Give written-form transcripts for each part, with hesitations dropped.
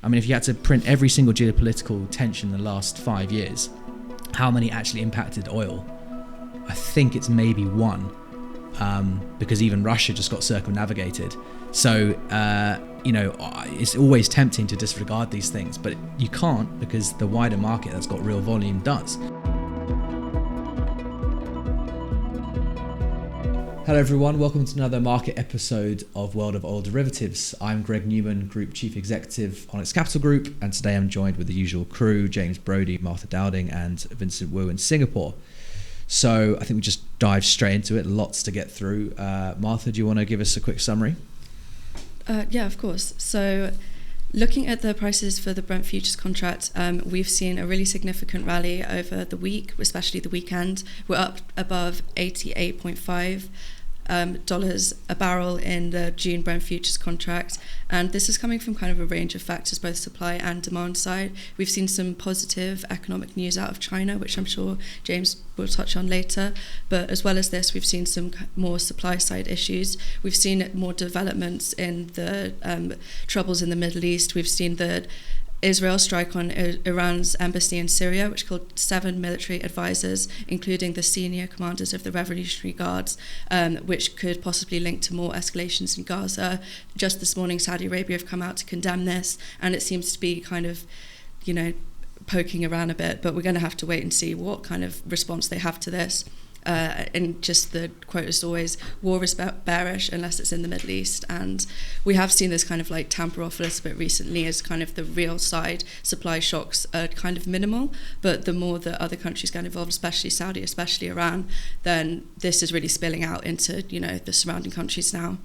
I mean, if you had to print every single geopolitical tension in the last 5 years, how many actually impacted oil? I think it's maybe one, because even Russia just got circumnavigated. So, it's always tempting to disregard these things, but you can't, because the wider market that's got real volume does. Hello everyone, welcome to another market episode of World of Oil Derivatives. I'm Greg Newman, Group Chief Executive Onyx Capital Group, and today I'm joined with the usual crew, James Brodie, Martha Dowding and Vincent Wu in Singapore. So I think we just dive straight into it, lots to get through. Martha, do you want to give us a quick summary? Yeah, of course. So looking at the prices for the Brent Futures contract, we've seen a really significant rally over the week, especially the weekend. We're up above $88.5 a barrel in the June Brent Futures contract, and this is coming from kind of a range of factors, both supply and demand side. We've seen some positive economic news out of China, which I'm sure James will touch on later, but as well as this, we've seen some more supply side issues. We've seen more developments in the troubles in the Middle East. We've seen the Israel strike on Iran's embassy in Syria, which killed 7 military advisors, including the senior commanders of the Revolutionary Guards, which could possibly link to more escalations in Gaza. Just this morning, Saudi Arabia have come out to condemn this, and it seems to be kind of, poking around a bit, but we're going to have to wait and see what kind of response they have to this. And just the quote is always, war is bearish unless it's in the Middle East, and we have seen this kind of like tamper off a little bit recently as kind of the real side supply shocks are kind of minimal, but the more that other countries get involved, especially Saudi, especially Iran, then this is really spilling out into the surrounding countries now.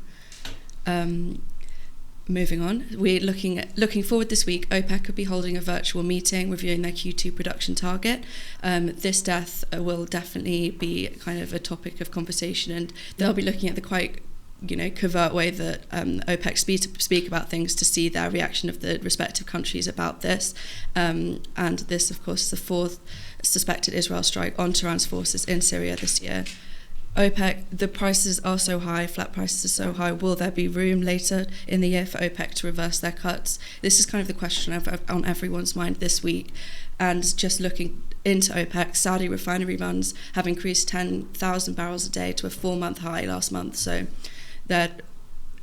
Moving on, we're looking forward this week. OPEC could be holding a virtual meeting reviewing their Q2 production target. This death will definitely be kind of a topic of conversation, and they'll be looking at the quite covert way that OPEC speak about things to see their reaction of the respective countries about this. And this, of course, is the 4th suspected Israel strike on Tehran's forces in Syria this year. OPEC, the prices are so high, flat prices are so high. Will there be room later in the year for OPEC to reverse their cuts? This is kind of the question on everyone's mind this week. And just looking into OPEC, Saudi refinery runs have increased 10,000 barrels a day to a 4-month high last month. So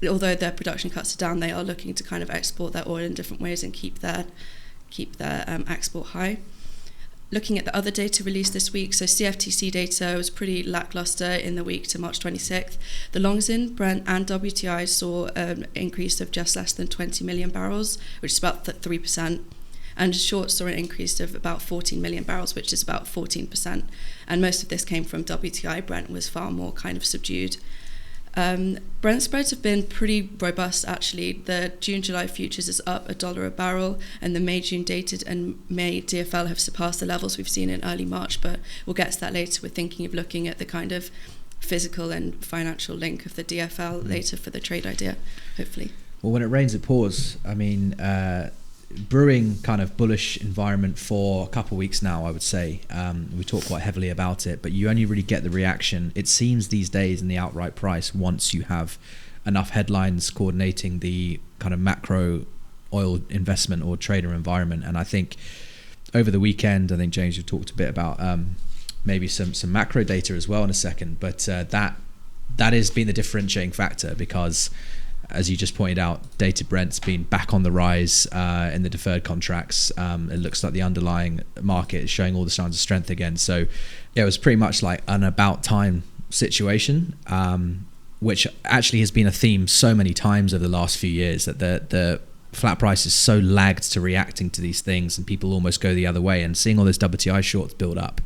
although their production cuts are down, they are looking to kind of export their oil in different ways and keep their export high. Looking at the other data released this week, so CFTC data was pretty lackluster in the week to March 26th. The longs in Brent and WTI saw an increase of just less than 20 million barrels, which is about 3%. And shorts saw an increase of about 14 million barrels, which is about 14%. And most of this came from WTI. Brent was far more kind of subdued. Brent spreads have been pretty robust actually. The June-July futures is up $1 a barrel, and the May-June dated and May DFL have surpassed the levels we've seen in early March, but we'll get to that later. We're thinking of looking at the kind of physical and financial link of the DFL later for the trade idea, hopefully. Well, when it rains it pours. I mean, brewing kind of bullish environment for a couple of weeks now, I would say. We talk quite heavily about it, but you only really get the reaction, it seems these days, in the outright price once you have enough headlines coordinating the kind of macro oil investment or trader environment. And I think over the weekend, I think James, you talked a bit about maybe some macro data as well in a second, but that has been the differentiating factor, because as you just pointed out, dated Brent's been back on the rise in the deferred contracts. It looks like the underlying market is showing all the signs of strength again. So yeah, it was pretty much like an about time situation, which actually has been a theme so many times over the last few years, that the flat price is so lagged to reacting to these things, and people almost go the other way. And seeing all those WTI shorts build up,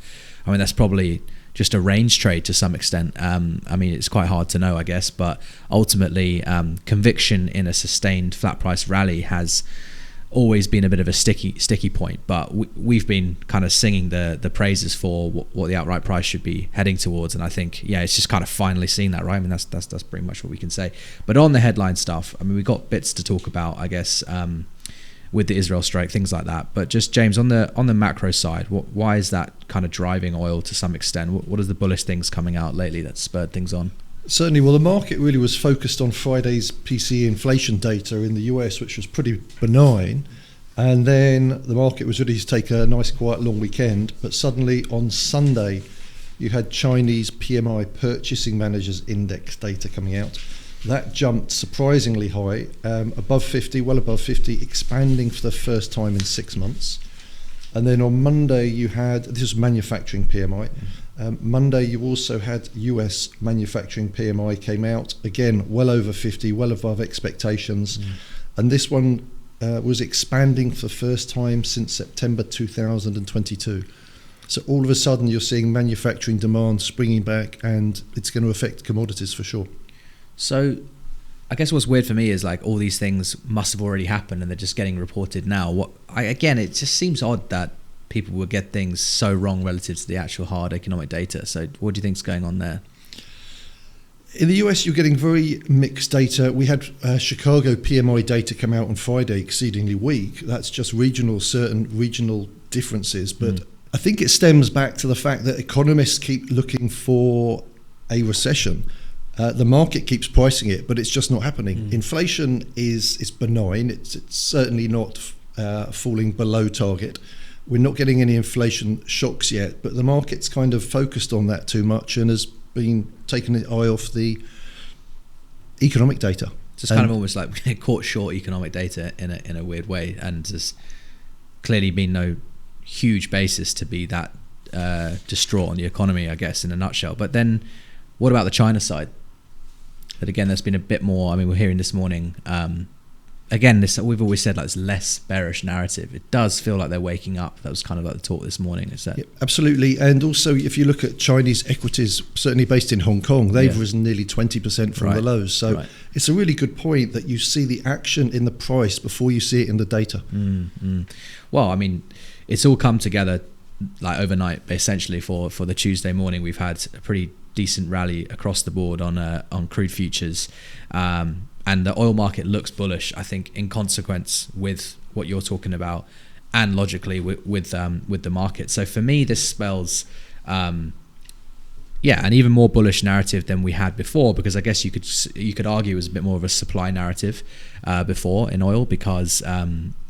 I mean, that's probably just a range trade to some extent. I mean, it's quite hard to know, I guess, but ultimately conviction in a sustained flat price rally has always been a bit of a sticky point, but we've been kind of singing the praises for what the outright price should be heading towards, and I think it's just kind of finally seeing that, right? I mean, that's pretty much what we can say. But on the headline stuff, I mean, we've got bits to talk about, I guess, with the Israel strike, things like that. But just James, on the macro side, why is that kind of driving oil to some extent? What are the bullish things coming out lately that spurred things on? Certainly, well, the market really was focused on Friday's PCE inflation data in the US, which was pretty benign. And then the market was ready to take a nice, quiet, long weekend. But suddenly on Sunday, you had Chinese PMI Purchasing Managers Index data coming out. That jumped surprisingly high, above 50, well above 50, expanding for the first time in 6 months. And then on Monday, you had, this was manufacturing PMI. Monday, you also had US manufacturing PMI came out, again, well over 50, well above expectations. And this one was expanding for the first time since September 2022. So all of a sudden, you're seeing manufacturing demand springing back, and it's going to affect commodities for sure. So I guess what's weird for me is like all these things must have already happened and they're just getting reported now. Again, it just seems odd that people will get things so wrong relative to the actual hard economic data. So what do you think is going on there? In the US, you're getting very mixed data. We had Chicago PMI data come out on Friday, exceedingly weak. That's just certain regional differences. But I think it stems back to the fact that economists keep looking for a recession. The market keeps pricing it, but it's just not happening. Inflation is benign. It's certainly not falling below target. We're not getting any inflation shocks yet, but the market's kind of focused on that too much and has been taking the eye off the economic data. It's kind of almost like caught short economic data in a weird way, and there's clearly been no huge basis to be that distraught on the economy, I guess, in a nutshell. But then what about the China side? But again, there's been a bit more. I mean, we're hearing this morning. Again, we've always said like this less bearish narrative. It does feel like they're waking up. That was kind of like the talk this morning. Is that? Yeah, absolutely. And also, if you look at Chinese equities, certainly based in Hong Kong, they've risen nearly 20% from the lows. So it's a really good point that you see the action in the price before you see it in the data. Well, I mean, it's all come together like overnight, essentially. For the Tuesday morning, we've had a pretty decent rally across the board on crude futures, and the oil market looks bullish, I think, in consequence with what you're talking about, and logically with the market. So for me, this spells an even more bullish narrative than we had before, because I guess you could argue it was a bit more of a supply narrative before in oil, because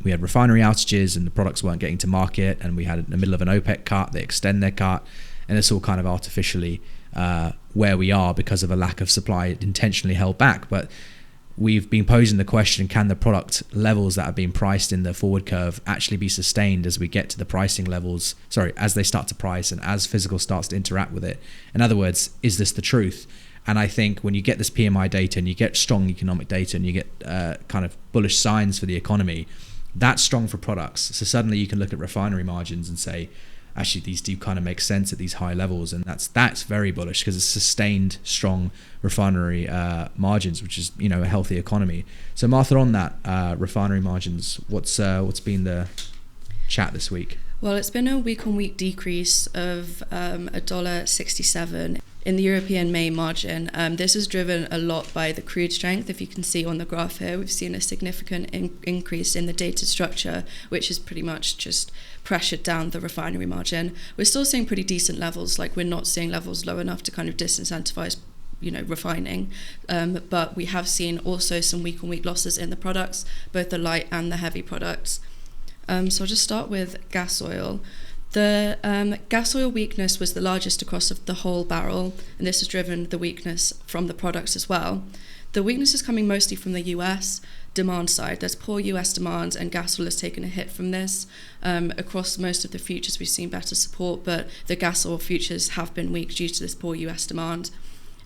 we had refinery outages and the products weren't getting to market, and we had in the middle of an OPEC cut, they extend their cut, and it's all kind of artificially where we are because of a lack of supply intentionally held back. But we've been posing the question, can the product levels that have been priced in the forward curve actually be sustained as we get to the pricing levels, as they start to price and as physical starts to interact with it? In other words, is this the truth? And I think when you get this PMI data and you get strong economic data and you get kind of bullish signs for the economy, that's strong for products. So suddenly you can look at refinery margins and say, actually, these do kind of make sense at these high levels, and that's very bullish because it's sustained strong refinery margins, which is a healthy economy. So Martha, on that refinery margins, what's been the chat this week? Well, it's been a week-on-week decrease of $1.67 in the European main margin. This is driven a lot by the crude strength. If you can see on the graph here, we've seen a significant increase in the data structure, which is pretty much just pressured down the refinery margin. We're still seeing pretty decent levels, like we're not seeing levels low enough to kind of disincentivize refining, but we have seen also some week-on-week losses in the products, both the light and the heavy products. So I'll just start with gasoil. The gasoil weakness was the largest across the whole barrel, and this has driven the weakness from the products as well. The weakness is coming mostly from the US demand side. There's poor US demand, and gasoil has taken a hit from this. Across most of the futures, we've seen better support, but the gasoil futures have been weak due to this poor US demand.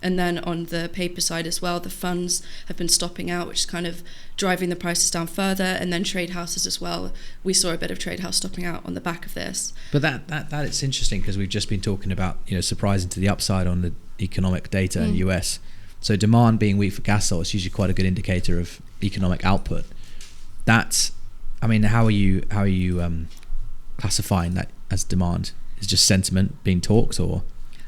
And then on the paper side as well, the funds have been stopping out, which is kind of driving the prices down further. And then trade houses as well. We saw a bit of trade house stopping out on the back of this. But that it's interesting because we've just been talking about surprising to the upside on the economic data in the US. So demand being weak for gasoil is usually quite a good indicator of economic output. How are you classifying that as demand? Is just sentiment being talked, or?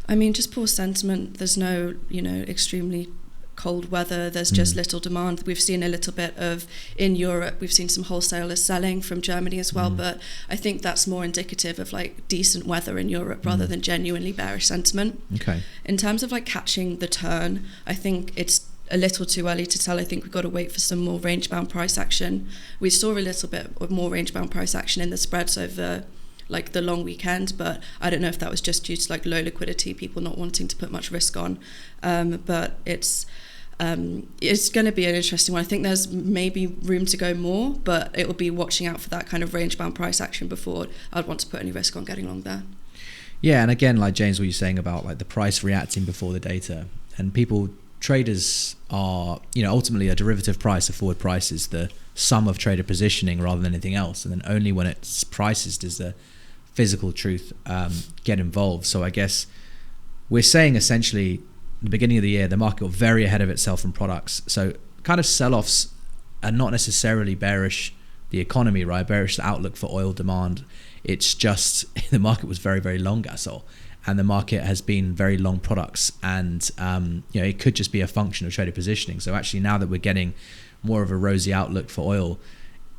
I mean, just poor sentiment. There's no, extremely cold weather. There's just little demand. We've seen a little bit of, in Europe, we've seen some wholesalers selling from Germany as well, but I think that's more indicative of like decent weather in Europe rather than genuinely bearish sentiment. Okay. In terms of like catching the turn, I think it's a little too early to tell. I think we've got to wait for some more range-bound price action. We saw a little bit of more range-bound price action in the spreads over like the long weekend, but I don't know if that was just due to like low liquidity, people not wanting to put much risk on. But it's going to be an interesting one. I think there's maybe room to go more, but it will be watching out for that kind of range-bound price action before I'd want to put any risk on getting long there. Yeah, and again, like James, what you're saying about like the price reacting before the data, and traders are, ultimately a derivative price, a forward price is the sum of trader positioning rather than anything else. And then only when it's prices does the physical truth get involved. So I guess we're saying essentially at the beginning of the year, the market got very ahead of itself in products. So kind of sell-offs are not necessarily bearish the economy, right? Bearish the outlook for oil demand. It's just the market was very, very long gasoil. And the market has been very long products, and it could just be a function of trader positioning. So actually, now that we're getting more of a rosy outlook for oil,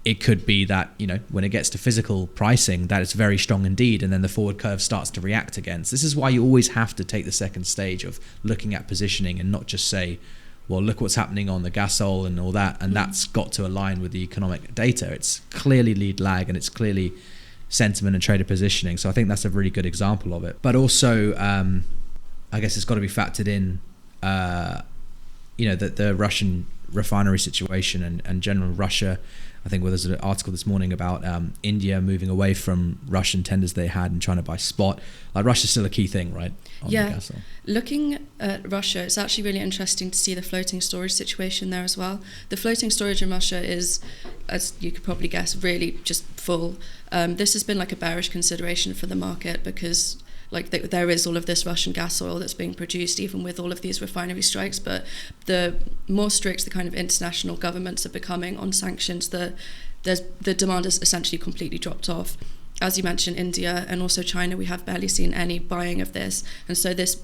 it could be that when it gets to physical pricing, that it's very strong indeed, and then the forward curve starts to react again. So this is why you always have to take the second stage of looking at positioning and not just say, well, look what's happening on the gasoil and all that, and that's got to align with the economic data. It's clearly lead lag, and it's clearly sentiment and trader positioning. So I think that's a really good example of it. But also, I guess it's got to be factored in, that the Russian refinery situation and general Russia. I think there's an article this morning about India moving away from Russian tenders they had and trying to buy spot. Like Russia's still a key thing, right? Yeah. Looking at Russia, it's actually really interesting to see the floating storage situation there as well. The floating storage in Russia is, as you could probably guess, really just full. This has been like a bearish consideration for the market because there is all of this Russian gas oil that's being produced even with all of these refinery strikes, but the more strict the kind of international governments are becoming on sanctions, the demand has essentially completely dropped off. As you mentioned, India and also China, we have barely seen any buying of this, and so this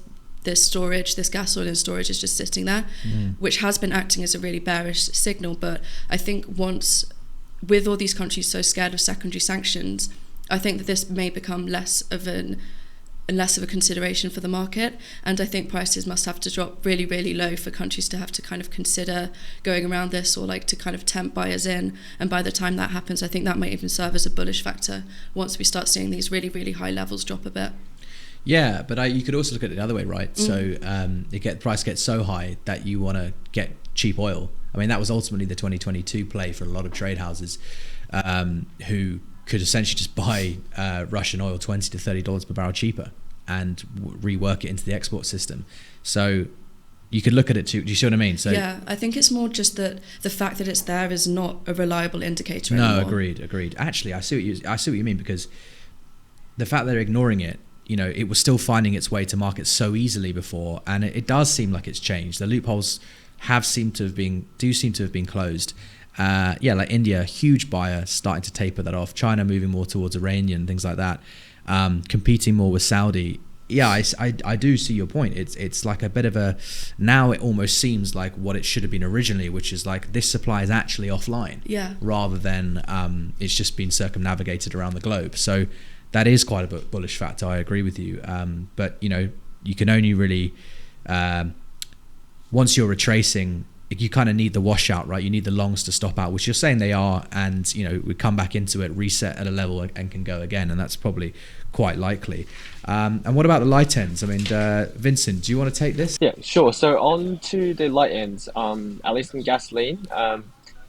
storage, this gas oil in storage is just sitting there, which has been acting as a really bearish signal. But I think once, with all these countries so scared of secondary sanctions, I think that this may become less of a consideration for the market, and I think prices must have to drop really, really low for countries to have to kind of consider going around this or like to kind of tempt buyers in. And by the time that happens, I think that might even serve as a bullish factor once we start seeing these really, really high levels drop a bit. Yeah, but you could also look at it the other way, right? So the price gets so high that you want to get cheap oil. I mean, that was ultimately the 2022 play for a lot of trade houses who could essentially just buy Russian oil $20 to $30 per barrel cheaper and rework it into the export system. So you could look at it too. Do you see what I mean? So yeah, I think it's more just that the fact that it's there is not a reliable indicator anymore. No, agreed. Actually, I see what you mean, because the fact that they're ignoring it, it was still finding its way to markets so easily before, and it does seem like it's changed. The loopholes seem to have been closed. Like India, huge buyer, starting to taper that off. China moving more towards Iranian, things like that. Competing more with Saudi. Yeah, I do see your point. It's like a bit of a, now it almost seems like what it should have been originally, which is like this supply is actually offline, rather than it's just been circumnavigated around the globe. So that is quite a bullish factor. I agree with you. But you can only really once you're retracing, you kind of need the washout, right? You need the longs to stop out, which you're saying they are, and we come back into it, reset at a level, and can go again, and that's probably quite likely. And what about the light ends? I mean, Vincent, do you want to take this? Yeah, sure. So on to the light ends, at least in gasoline,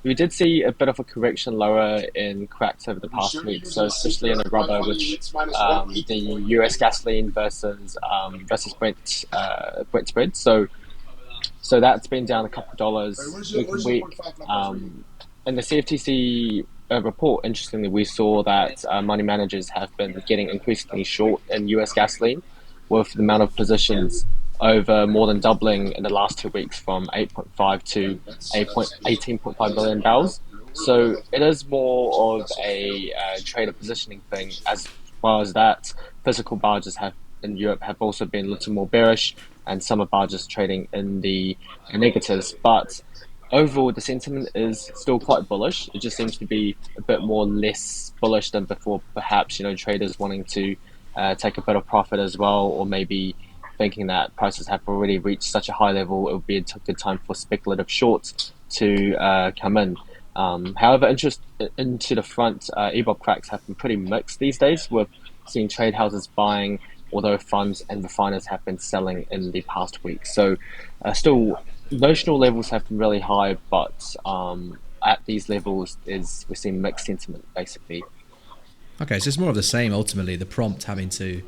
we did see a bit of a correction lower in cracks over the past week. So especially in the rubber, which the US gasoline versus Brent spread. So that's been down a couple of dollars week on week. In the CFTC report, interestingly, we saw that money managers have been getting increasingly short in US gasoline, with the amount of positions over more than doubling in the last 2 weeks from 8.5 to 18.5 million barrels. So it is more of a trader positioning thing, as well as that physical barges in Europe have also been a little more bearish, and some of barges trading in the negatives. But overall, the sentiment is still quite bullish. It just seems to be a bit more less bullish than before, perhaps, traders wanting to take a bit of profit as well, or maybe thinking that prices have already reached such a high level, it would be a good time for speculative shorts to come in. However, interest into the front, EBOB cracks have been pretty mixed these days, with seeing trade houses buying, although funds and refiners have been selling in the past week. So still, notional levels have been really high, but at these levels we're seeing mixed sentiment, basically. Okay, so it's more of the same, ultimately, the prompt having to,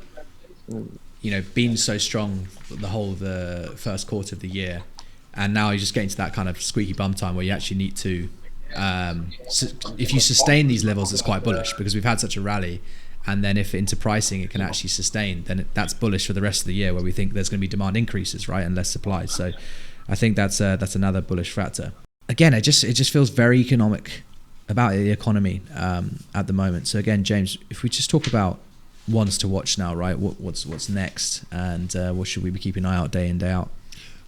been so strong the whole of the first quarter of the year, and now you're just getting to that kind of squeaky bum time where you actually need to, if you sustain these levels, it's quite bullish because we've had such a rally. And then if into pricing it can actually sustain, then that's bullish for the rest of the year, where we think there's going to be demand increases, right, and less supply. So I think that's another bullish factor. Again, it just feels very economic about the economy at the moment. So again, James, if we just talk about ones to watch now, right? What's next, and what should we be keeping an eye out day in, day out?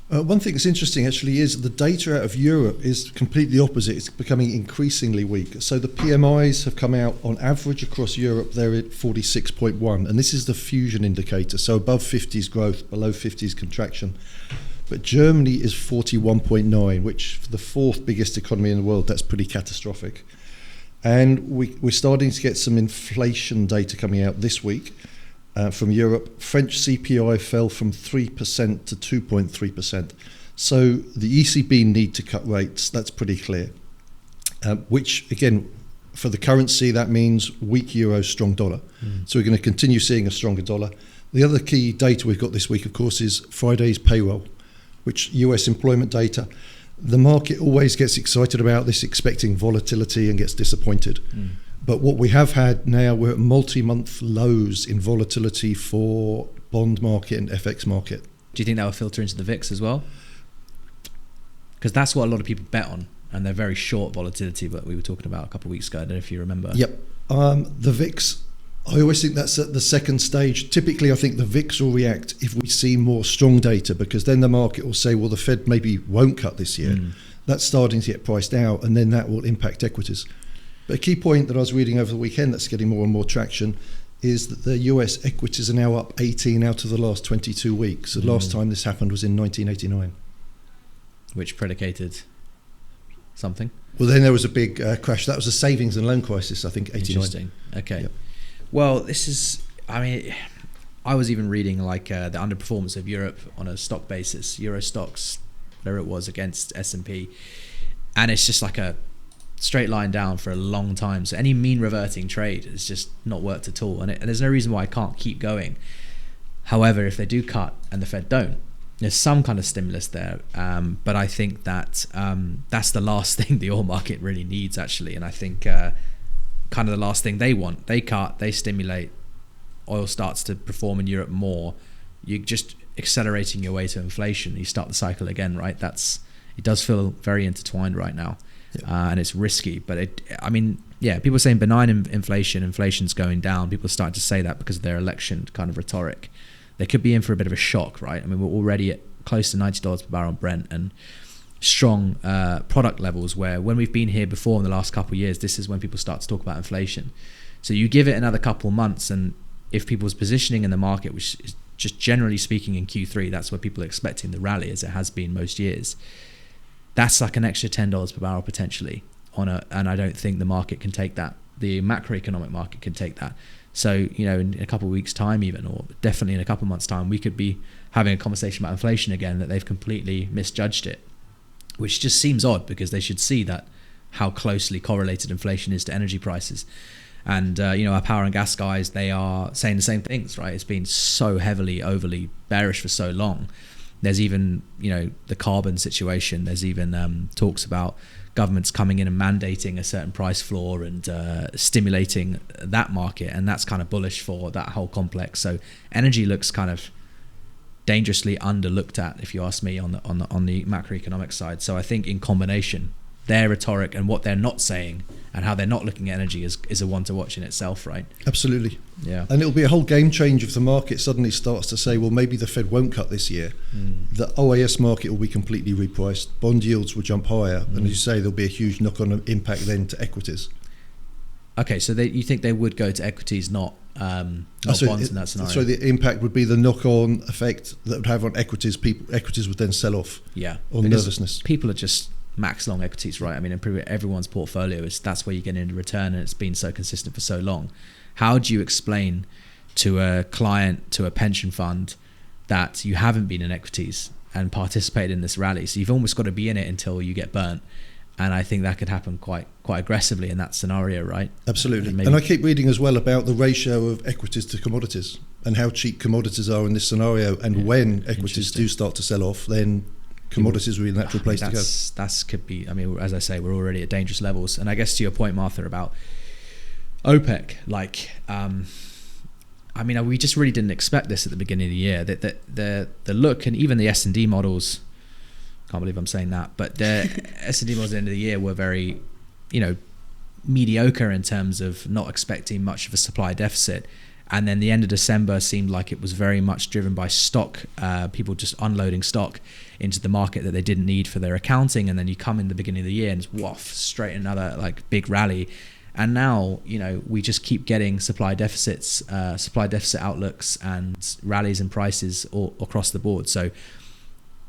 One thing that's interesting actually is the data out of Europe is completely opposite. It's becoming increasingly weak. So the PMIs have come out on average across Europe, they're at 46.1, and this is the fusion indicator. So above 50s growth, below 50s contraction. But Germany is 41.9, which for the fourth biggest economy in the world, that's pretty catastrophic. And we're starting to get some inflation data coming out this week. From Europe. French CPI fell from 3% to 2.3%. So the ECB need to cut rates, that's pretty clear. Which, again, for the currency, that means weak euro, strong dollar. So we're going to continue seeing a stronger dollar. The other key data we've got this week, of course, is Friday's payroll, which US employment data. The market always gets excited about this, expecting volatility, and gets disappointed. But what we have had now, we're at multi-month lows in volatility for bond market and FX market. Do you think that will filter into the VIX as well? Because that's what a lot of people bet on, and they're very short volatility, but we were talking about a couple of weeks ago. I don't know if you remember. Yep. The VIX, I always think that's at the second stage. Typically, I think the VIX will react if we see more strong data, because then the market will say, well, the Fed maybe won't cut this year. That's starting to get priced out, and then that will impact equities. But a key point that I was reading over the weekend that's getting more and more traction is that the US equities are now up 18 out of the last 22 weeks. The last time this happened was in 1989. Which predicated something? Well, then there was a big crash. That was a savings and loan crisis, I think, 89. Interesting. Okay. Yep. Well, this is, I was even reading like the underperformance of Europe on a stock basis, Euro stocks, whatever it was, against S&P. And it's just like a straight line down for a long time. So any mean reverting trade has just not worked at all. And there's no reason why I can't keep going. However, if they do cut and the Fed don't, there's some kind of stimulus there. But I think that that's the last thing the oil market really needs, actually. And I think kind of the last thing they want. They cut, they stimulate, oil starts to perform in Europe more. You're just accelerating your way to inflation. You start the cycle again, right? It does feel very intertwined right now. And it's risky, but people are saying benign inflation's going down. People are starting to say that because of their election kind of rhetoric. They could be in for a bit of a shock, right? I mean, we're already at close to $90 per barrel on Brent, and strong product levels, where when we've been here before in the last couple of years, this is when people start to talk about inflation. So you give it another couple of months, and if people's positioning in the market, which is just generally speaking in Q3, that's where people are expecting the rally, as it has been most years. That's like an extra $10 per barrel potentially and I don't think the market can take that. The macroeconomic market can take that. So, in a couple of weeks' time even, or definitely in a couple of months' time, we could be having a conversation about inflation again, that they've completely misjudged it, which just seems odd, because they should see that how closely correlated inflation is to energy prices. And, our power and gas guys, they are saying the same things, right? It's been so heavily, overly bearish for so long. There's even, the carbon situation. There's even talks about governments coming in and mandating a certain price floor and stimulating that market, and that's kind of bullish for that whole complex. So energy looks kind of dangerously underlooked at, if you ask me, on the macroeconomic side. So I think in combination, their rhetoric and what they're not saying and how they're not looking at energy is a one to watch in itself, right? Absolutely. Yeah. And it'll be a whole game change if the market suddenly starts to say, well, maybe the Fed won't cut this year. The OAS market will be completely repriced. Bond yields will jump higher. And as you say, there'll be a huge knock-on impact then to equities. Okay, so you think they would go to equities, not not bonds in that scenario. So the impact would be the knock-on effect that would have on equities. Equities would then sell off. Yeah, on nervousness. People are just max long equities, right? I mean, everyone's portfolio that's where you get into return, and it's been so consistent for so long. How do you explain to a client, to a pension fund, that you haven't been in equities and participated in this rally? So you've almost got to be in it until you get burnt. And I think that could happen quite aggressively in that scenario, right? Absolutely. And I keep reading as well about the ratio of equities to commodities and how cheap commodities are in this scenario. And when equities do start to sell off, then commodities will be a natural place to go. That could be, I mean, as I say, we're already at dangerous levels. And I guess to your point, Martha, about OPEC, I mean, we just really didn't expect this at the beginning of the year. The look, and even the S&D models, can't believe I'm saying that, but the S&D models at the end of the year were very, mediocre in terms of not expecting much of a supply deficit. And then the end of December seemed like it was very much driven by stock, people just unloading stock into the market that they didn't need for their accounting. And then you come in the beginning of the year and it's straight another big rally. And now, we just keep getting supply deficit outlooks and rallies in prices all across the board. So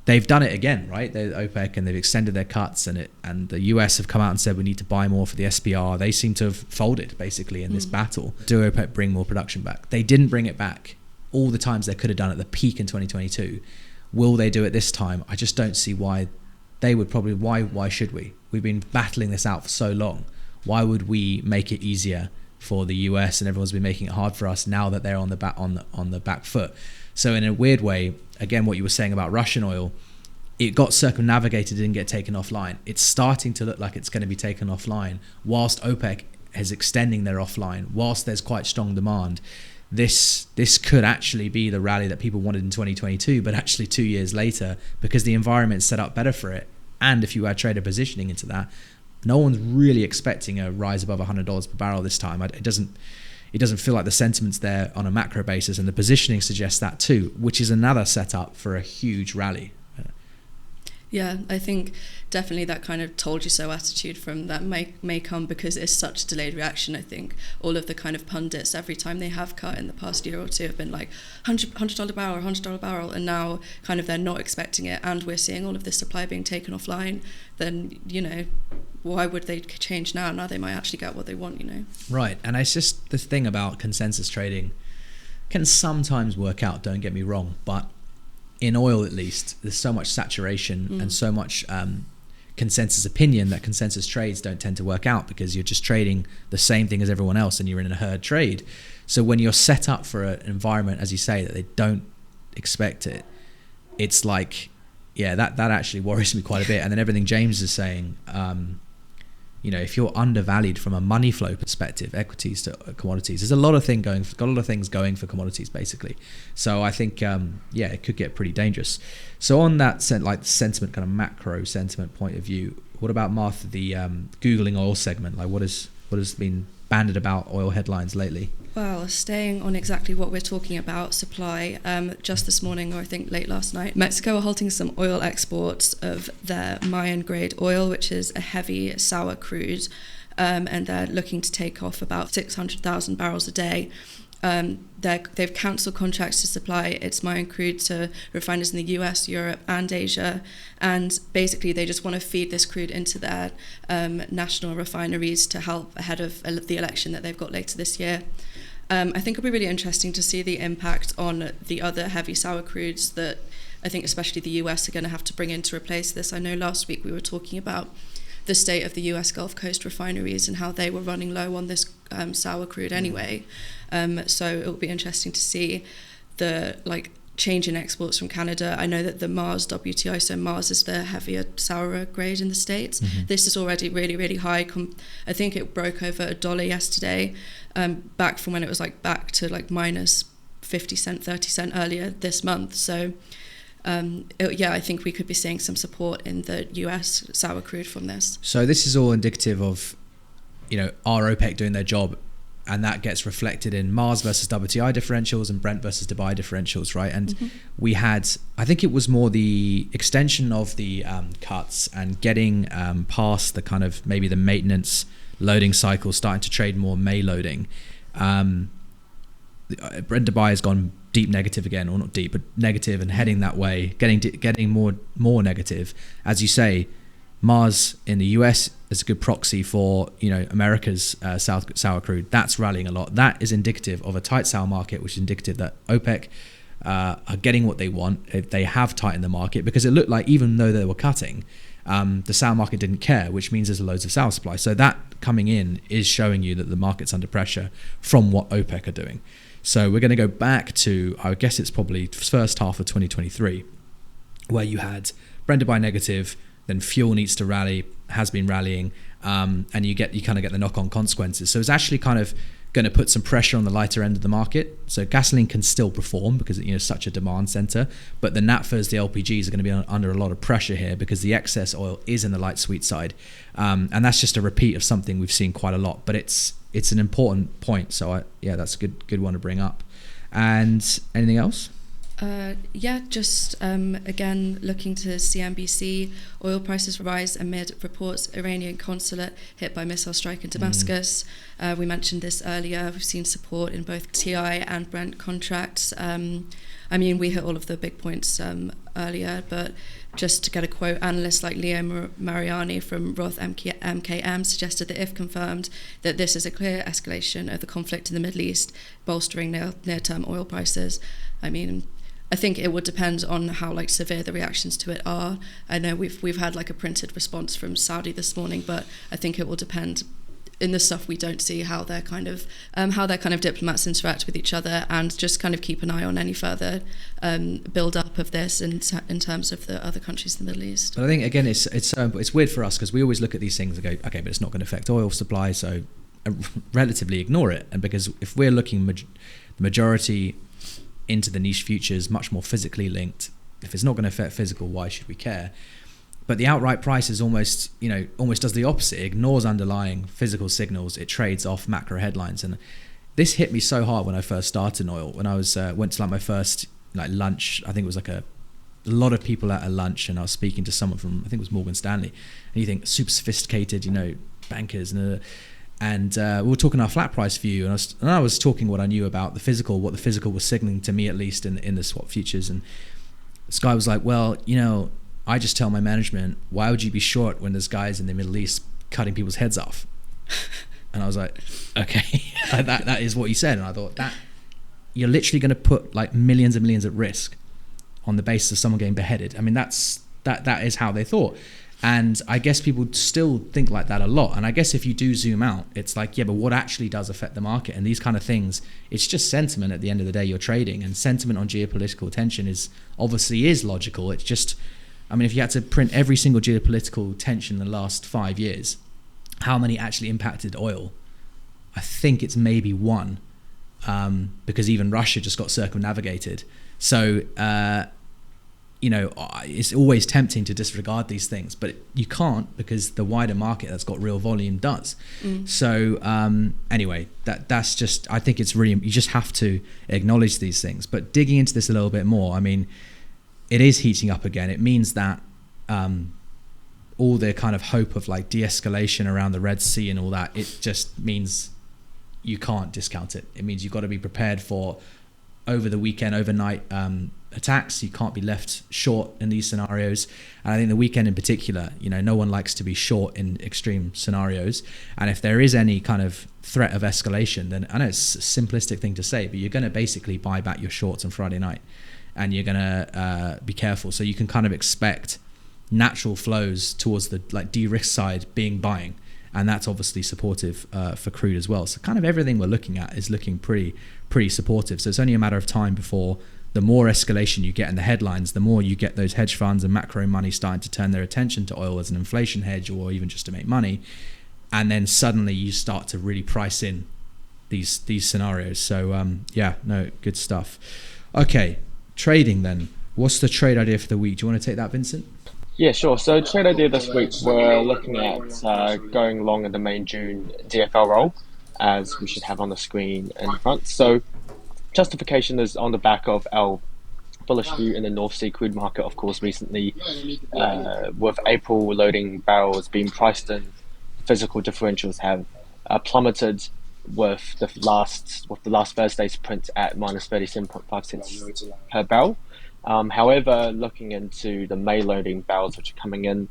they've done it again, right? They're OPEC, and they've extended their cuts, and the US have come out and said we need to buy more for the SPR. They seem to have folded basically in this battle. Do OPEC bring more production back? They didn't bring it back all the times they could have done at the peak in 2022. Will they do it this time? I just don't see why they would probably. Why should we? We've been battling this out for so long. Why would we make it easier for the US, and everyone's been making it hard for us now that they're on the back foot? So in a weird way, again, what you were saying about Russian oil, it got circumnavigated, didn't get taken offline. It's starting to look like it's going to be taken offline, whilst OPEC is extending their offline, whilst there's quite strong demand. This could actually be the rally that people wanted in 2022, but actually 2 years later, because the environment's set up better for it. And if you add trader positioning into that, no one's really expecting a rise above $100 per barrel this time. It doesn't feel like the sentiment's there on a macro basis, and the positioning suggests that too, which is another setup for a huge rally. Yeah, I think definitely that kind of told you so attitude from that may come because it's such a delayed reaction. I think all of the kind of pundits, every time they have cut in the past year or two, have been like $100 barrel, $100 barrel, and now kind of they're not expecting it, and we're seeing all of this supply being taken offline. Then why would they change now? Now they might actually get what they want. Right, and it's just the thing about consensus trading can sometimes work out. Don't get me wrong, but in oil, at least, there's so much saturation and so much consensus opinion that consensus trades don't tend to work out, because you're just trading the same thing as everyone else and you're in a herd trade. So when you're set up for an environment, as you say, that they don't expect it, it's like, that actually worries me quite a bit. And then everything James is saying, if you're undervalued from a money flow perspective, equities to commodities, there's a lot of things going for commodities basically. So I think it could get pretty dangerous. So on that sentiment, kind of macro sentiment point of view, what about, Martha, the Googling oil segment? What has been banded about oil headlines lately? Well, staying on exactly what we're talking about, supply, just this morning, or I think late last night, Mexico are halting some oil exports of their Mayan grade oil, which is a heavy sour crude, and they're looking to take off about 600,000 barrels a day. They've cancelled contracts to supply its Mayan crude to refiners in the US, Europe and Asia, and basically they just want to feed this crude into their national refineries to help ahead of the election that they've got later this year. I think it'll be really interesting to see the impact on the other heavy sour crudes that I think especially the US are going to have to bring in to replace this. I know last week we were talking about the state of the US Gulf Coast refineries and how they were running low on this sour crude anyway. So it'll be interesting to see the change in exports from Canada. I know that the Mars WTI, so Mars is the heavier, sourer grade in the States. Mm-hmm. This is already really, really high. I think it broke over $1 yesterday, back from when it was back to minus 50 cent, 30 cent earlier this month. So I think we could be seeing some support in the US sour crude from this. So this is all indicative of, are OPEC doing their job? And that gets reflected in Mars versus WTI differentials and Brent versus Dubai differentials, right? And we had, I think it was more the extension of the cuts and getting past the kind of maybe the maintenance loading cycle, starting to trade more May loading. Brent Dubai has gone deep negative again, or not deep, but negative, and heading that way, getting more negative. As you say, Mars in the US is a good proxy for, you know, America's sour crude. That's rallying a lot. That is indicative of a tight sour market, which is indicative that OPEC are getting what they want. They have tightened the market, because it looked like even though they were cutting, the sour market didn't care, which means there's loads of sour supply. So that coming in is showing you that the market's under pressure from what OPEC are doing. So we're going to go back to, I guess it's probably first half of 2023, where you had Brent Dubai negative, then fuel needs to rally, has been rallying, and you kind of get the knock-on consequences. So it's actually kind of going to put some pressure on the lighter end of the market. So gasoline can still perform because, you know, it's such a demand center, but the naphthas, the LPGs are going to be under a lot of pressure here because the excess oil is in the light sweet side, and that's just a repeat of something we've seen quite a lot. But it's an important point. So that's a good one to bring up. And anything else? Again, looking to CNBC, oil prices rise amid reports Iranian consulate hit by missile strike in Damascus. We mentioned this earlier. We've seen support in both TI and Brent contracts. We hit all of the big points earlier, but just to get a quote, analysts like Leo Mariani from Roth MKM suggested that if confirmed, that this is a clear escalation of the conflict in the Middle East, bolstering near-term oil prices. I think it would depend on how severe the reactions to it are. I know we've had a printed response from Saudi this morning, but I think it will depend. In the stuff we don't see how their kind of diplomats interact with each other, and just kind of keep an eye on any further build up of this in terms of the other countries in the Middle East. But I think again it's weird for us because we always look at these things and go, okay, but it's not going to affect oil supply, so relatively ignore it. And because if we're looking the majority into the niche futures, much more physically linked, if it's not going to affect physical, why should we care? But the outright price is almost does the opposite. It ignores underlying physical signals. It trades off macro headlines. And this hit me so hard when I first started in oil. When I went to my first lunch, I think it was a lot of people at a lunch, and I was speaking to someone from, I think it was Morgan Stanley. And you think super sophisticated, bankers, and we were talking our flat price view, and I was talking what I knew about the physical, what the physical was signaling to me, at least in the swap futures. And this guy was like, well, I just tell my management, why would you be short when there's guys in the Middle East cutting people's heads off? And I was like, okay, that is what you said. And I thought, that you're literally going to put millions and millions at risk on the basis of someone getting beheaded. That is how they thought. And I guess people still think like that a lot. And I guess if you do zoom out, it's but what actually does affect the market? And these kind of things, it's just sentiment at the end of the day you're trading. And sentiment on geopolitical tension is logical. It's just, if you had to print every single geopolitical tension in the last 5 years, how many actually impacted oil? I think it's maybe one, because even Russia just got circumnavigated. So, it's always tempting to disregard these things, but you can't, because the wider market that's got real volume does. So anyway, that's just, I think it's really, you just have to acknowledge these things. But digging into this a little bit more, it is heating up again. It means that all the kind of hope of de-escalation around the Red Sea and all that, it just means you can't discount it. It means you've got to be prepared for over the weekend, overnight attacks. You can't be left short in these scenarios. And I think the weekend in particular, no one likes to be short in extreme scenarios. And if there is any kind of threat of escalation, then I know it's a simplistic thing to say, but you're going to basically buy back your shorts on Friday night. And you're going to be careful. So you can kind of expect natural flows towards the de-risk side being buying. And that's obviously supportive for crude as well. So kind of everything we're looking at is looking pretty supportive. So it's only a matter of time before the more escalation you get in the headlines, the more you get those hedge funds and macro money starting to turn their attention to oil as an inflation hedge, or even just to make money. And then suddenly you start to really price in these scenarios. So good stuff. Okay. Trading then. What's the trade idea for the week? Do you want to take that, Vincent? Yeah, sure. So trade idea this week, we're looking at going long in the main June DFL roll, as we should have on the screen in front. So justification is on the back of our bullish view in the North Sea crude market, of course, recently, with April loading barrels being priced in, physical differentials have plummeted. with the last Thursday's print at minus 37.5 cents per barrel. However, looking into the May loading barrels which are coming in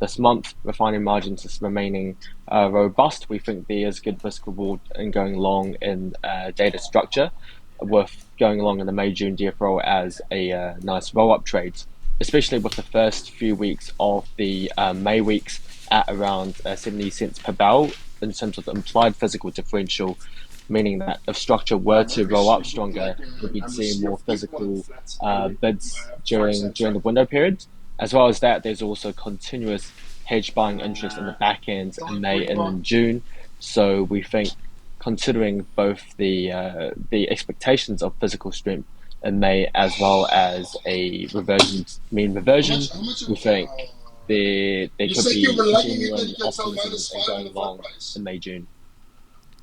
this month, refining margins is remaining robust. We think there is good risk reward in going long in data structure, with going along in the May-June DFO as a nice roll-up trade, especially with the first few weeks of the May weeks at around 70 cents per barrel in terms of the implied physical differential, meaning that if structure were to roll up stronger, we'd be seeing more physical bids during the window period. As well as that, there's also continuous hedge buying interest in the back end in May and in June. So we think, considering both the expectations of physical strength in May as well as a mean reversion, we think there could be genuine optimism in going long in May, June.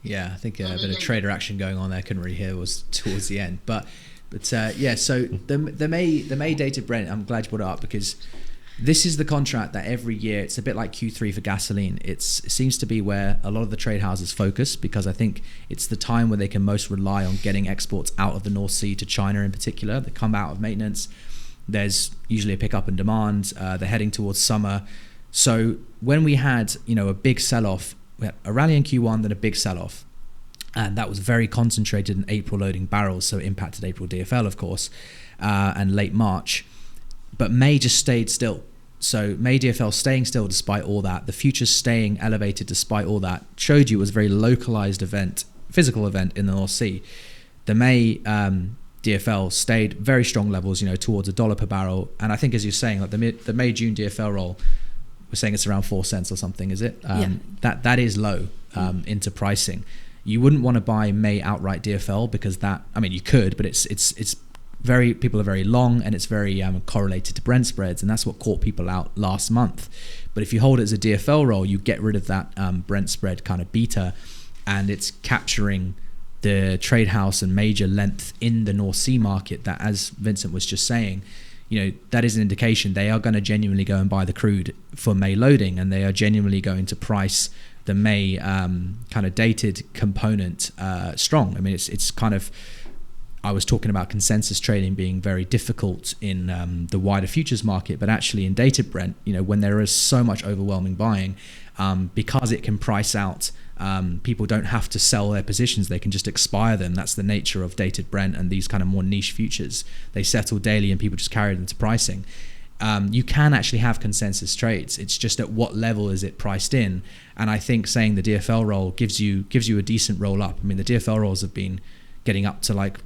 Yeah, I think a bit of trader action going on there. Couldn't really hear was towards the end, but yeah. So the May dated Brent, I'm glad you brought it up, because this is the contract that every year, it's a bit like Q3 for gasoline. It seems to be where a lot of the trade houses focus, because I think it's the time where they can most rely on getting exports out of the North Sea to China in particular. They come out of maintenance. There's usually a pickup in demand. They're heading towards summer. So when we had, a big sell-off, we had a rally in Q1, then a big sell-off. And that was very concentrated in April loading barrels, so it impacted April DFL, of course, and late March. But May just stayed still. So May DFL staying still despite all that, the futures staying elevated despite all that, showed you it was a very localized event, physical event in the North Sea. The May DFL stayed very strong levels, towards $1 per barrel. And I think, as you're saying, like the May-June DFL roll, we're saying it's around 4 cents or something, is it? Yeah. That is low into pricing. You wouldn't want to buy May outright DFL because you could, but it's very, people are very long, and it's very correlated to Brent spreads, and that's what caught people out last month. But if you hold it as a DFL roll, you get rid of that Brent spread kind of beta, and it's capturing the trade house and major length in the North Sea market that, as Vincent was just saying, that is an indication they are going to genuinely go and buy the crude for May loading, and they are genuinely going to price the May kind of dated component strong. I mean, it's kind of, I was talking about consensus trading being very difficult in the wider futures market, but actually in dated Brent, when there is so much overwhelming buying, because it can price out, people don't have to sell their positions, they can just expire them. That's the nature of dated Brent and these kind of more niche futures. They settle daily and people just carry them to pricing. You can actually have consensus trades. It's just at what level is it priced in? And I think saying the DFL roll gives you a decent roll up. I mean, the DFL rolls have been getting up to like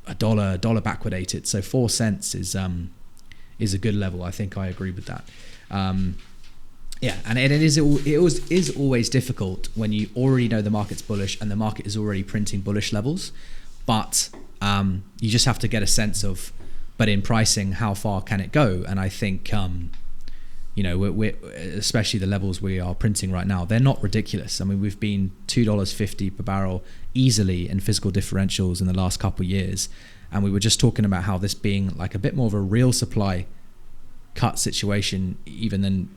$1 backwardated. So 4 cents is a good level. I think I agree with that. Yeah, and it is always difficult when you already know the market's bullish and the market is already printing bullish levels, but you just have to get a sense of, but in pricing, how far can it go? And I think we're especially the levels we are printing right now, they're not ridiculous. I mean, we've been $2.50 per barrel easily in physical differentials in the last couple of years, and we were just talking about how this being like a bit more of a real supply cut situation even than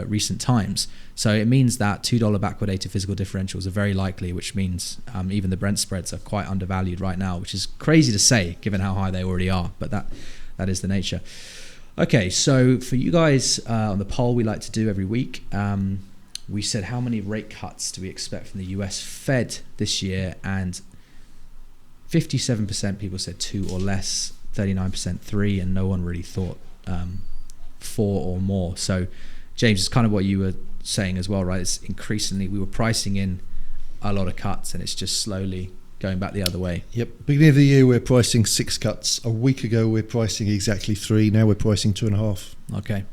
recent times. So it means that $2 backwardated physical differentials are very likely, which means even the Brent spreads are quite undervalued right now, which is crazy to say given how high they already are, but that is the nature. Okay, so for you guys on the poll we like to do every week, we said how many rate cuts do we expect from the US Fed this year, and 57% people said 2 or less, 39% 3, and no one really thought 4 or more. So James, it's kind of what you were saying as well, right? It's increasingly, we were pricing in a lot of cuts and it's just slowly going back the other way. Yep. Beginning of the year we're pricing 6 cuts. A week ago we're pricing exactly 3. Now we're pricing 2.5. Okay.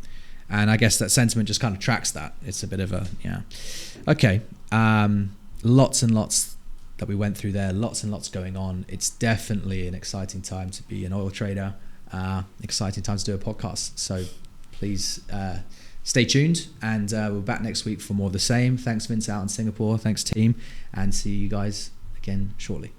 And I guess that sentiment just kind of tracks that. It's a bit of a, yeah. Okay. Lots and lots that we went through there. Lots and lots going on. It's definitely an exciting time to be an oil trader. Exciting time to do a podcast. So please stay tuned, and we're back next week for more of the same. Thanks Vince out in Singapore, thanks team, and see you guys again shortly.